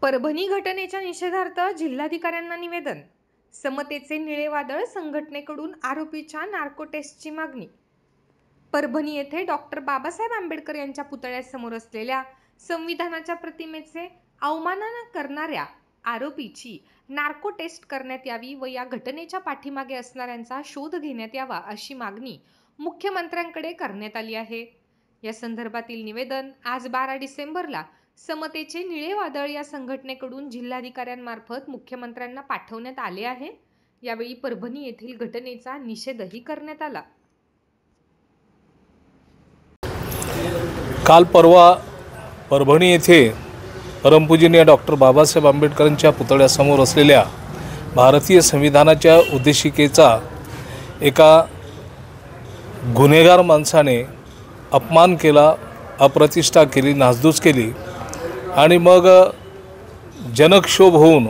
परभणी घटनेच्या निषेधार्थ जिल्हाधिकाऱ्यांना निवेदन. समतेचे निळे वादळ संघटनेकडून आरोपीच्या नार्को टेस्टची मागणी. परभणी येथे डॉक्टर बाबासाहेब आंबेडकर यांच्या पुतळ्यासमोर असलेल्या संविधानाच्या प्रतिमेचे अवमान करणाऱ्या आरोपीची नार्को टेस्ट करण्यात यावी व या घटनेच्या पाठीमागे असणाऱ्यांचा शोध घेण्यात यावा अशी मागणी मुख्यमंत्र्यांकडे करण्यात आली आहे. या संदर्भातील निवेदन आज 12 डिसेंबरला समतेचे निळे वादळ या संघटनेकडून जिल्हाधिकाऱ्यांमार्फत मुख्यमंत्र्यांना पाठवण्यात आले आहे. यावेळी परभणी येथील घटनेचा निषेधही करण्यात आला. काल परवा परभणी येथे परमपूजनीय डॉक्टर बाबासाहेब आंबेडकरांच्या पुतळ्यासमोर असलेल्या भारतीय संविधानाच्या उद्देशिकेचा एका गुन्हेगार माणसाने अपमान केला, अप्रतिष्ठा केली, नासधूस केली आणि मग जनक्षोभ होऊन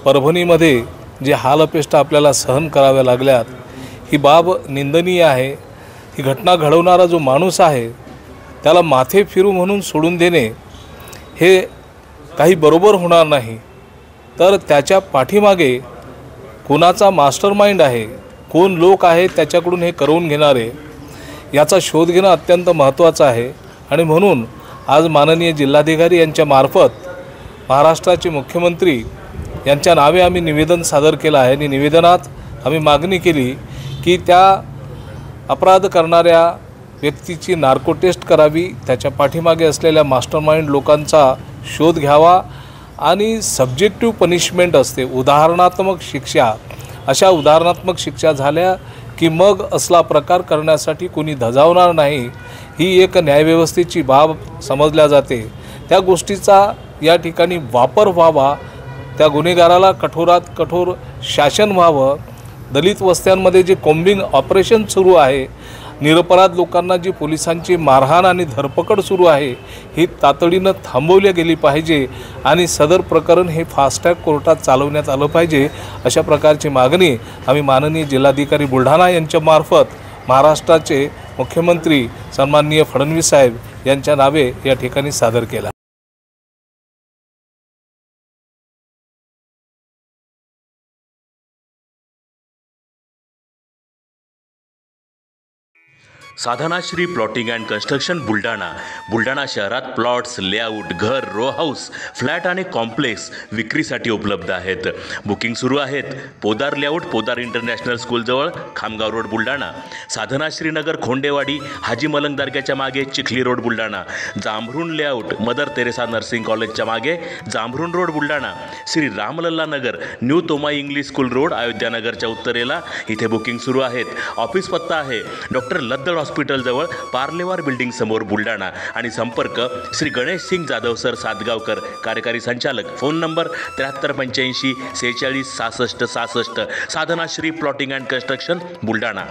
परभणीमध्ये जे हालअपेष्टा आपल्याला सहन कराव्या लागल्यात, ही बाब निंदनीय आहे. ही घटना घडवणारा जो माणूस आहे त्याला माथे फिरू म्हणून सोडून देणे हे काही बरोबर होणार नाही. तर त्याच्या पाठीमागे कोणाचा मास्टरमाइंड आहे, कोण लोक आहे त्याच्याकडून हे करवून घेणारे, याचा शोध घेणं अत्यंत महत्त्वाचं आहे. आणि म्हणून आज माननीय जिल्हाधिकारी यांच्या मार्फत महाराष्ट्राचे मुख्यमंत्री यांच्या नावे आम्ही निवेदन सादर केलं आहे. आणि निवेदनात आम्ही मागणी केली की त्या अपराध करणाऱ्या व्यक्तीची नार्को टेस्ट करावी, त्याच्या पाठीमागे असलेल्या मास्टरमाइंड लोकांचा शोध घ्यावा आणि सब्जेक्टिव्ह पनिशमेंट असते, उदाहरणात्मक शिक्षा. अशा उदाहरणात्मक शिक्षा झाल्या की मग असला प्रकार करण्यासाठी कोणी धजावणार नाही. ही एक न्यायव्यवस्थेची बाब समजल्या जाते. त्या गोष्टीचा या ठिकाणी वापर व्हावा, त्या गुन्हेगाराला कठोरात कठोर शासन व्हावं. दलित वस्त्यांमध्ये जे कॉम्बिंग ऑपरेशन सुरू आहे, निरपराध लोकांना जी पोलिसांची मारहाण आणि धरपकड सुरू आहे, ही तातडीनं थांबवली गेली पाहिजे आणि सदर प्रकरण हे फास्ट ट्रॅक कोर्टात चालवण्यात आलं पाहिजे. अशा प्रकारची मागणी आम्ही माननीय जिल्हाधिकारी बुलढाणा यांच्यामार्फत महाराष्ट्राचे मुख्यमंत्री सन्माननीय फडणवीस साहेब यांच्या नावे या ठिकाणी सादर केला. Sadhanashri plotting and construction Buldhana शहरात प्लॉट्स, लेआउट, घर, रो हाऊस, फ्लॅट आणि कॉम्प्लेक्स विक्रीसाठी उपलब्ध आहेत. बुकिंग सुरू आहेत. पोदार लेआउट, पोदार इंटरनॅशनल स्कूलजवळ, खामगाव रोड, बुलढाणा. साधनाश्री नगर, खोंडेवाडी, हाजी मलंग दर्ग्याच्या मागे, Chikhli road, Buldhana. Jambhrun layout, mother Teresa nursing कॉलेजच्या मागे, Jambhrun road, Buldhana. Shri Ramlalla Nagar, new Tomai English school road, अयोध्यानगरच्या उत्तरेला. इथे बुकिंग सुरू आहेत. ऑफिस पत्ता आहे डॉक्टर लद्दड हॉस्पिटलजवळ, पार्लेवार बिल्डिंग समोर, बुलढाणा. आणि संपर्क श्री गणेश सिंग जाधव सर सातगावकर, कार्यकारी संचालक. Phone number 7385 46 66 66. Sadhanashri plotting and construction Buldhana.